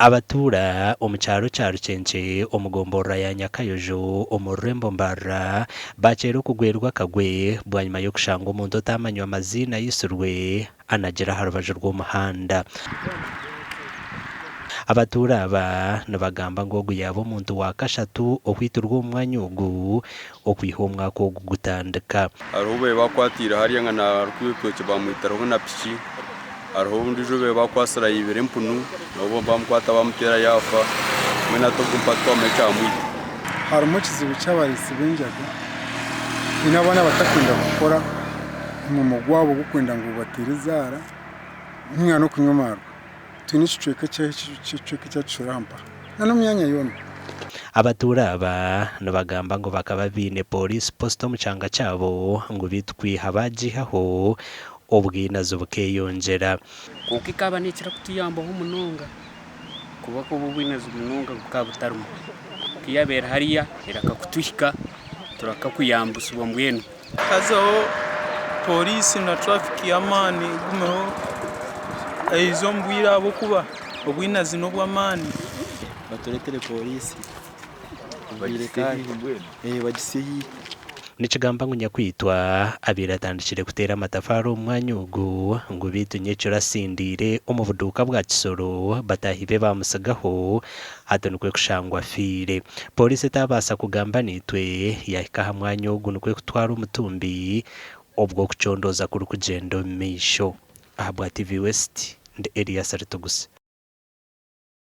abatuura omu kyaro kya Rucence omugombora ya Nyakayojo omururembo mbarra bakyera okugwerwa akagwe bwanyuma y'okushanga omuntu otamanywa amazina aitsirwe anagira aha rubaju rw'omuhanda. Abatuura aba nibagamba ngu ogu yaba omuntu wa kashatu okwiturwa omu mwanya ogu okwiha omwaka ogu gutandika. Hariho be bakwatire hariya nga narukwikwekye bamwitaraho na piki, hariho ondiijo be bakwasira yibire empunu nabo bamukwata bamutera yafa mwena togumpa twamecamwire. Harimu ekizibu ky'abareesi b'enjaga nyine abaana batakwenda gukora omulimu gwabo gukwenda ngu batere zaara nk'omwana okunywa amarwa. Twine ekicweka ekyatushoora hampa n'omumyanya yoona. Abatuura aba nibagamba ngu bakaba baine pooriisi posto omu kyanga kyabo ngu bitu kwiha bagihaho obwinazi bukeyongyera. Konka ikaba nekira kutuyambaho munonga kuba kuba obwinazi munonga bukaba butarimu kiyabeera hariya eraka kutuhika turakakuyambusibwa mbwenu hazaho pooriisi na traffic y'amaani gumeho aizo omu bwire ahabw'okuba obwinazi n'obw'amaani. Batureetere pooriisi bagisihi. Nikigamba ngu nyakwitwa abaire atandikire kuteera amatafaari omu mwanya ogu ngu bitu nyekiro asindiire omu buduuka bwa kisoro bataahi be bamusigaho hati nikwe kushangwa afiire. Pooriisi etabaasa kugamba nitwe yahika aha mwanya ogu nikwe kutwara omutumbi obw'okucondooza kuri kugyenda omu maisho. Aha bwa TV West ndi Elias Aritugusa.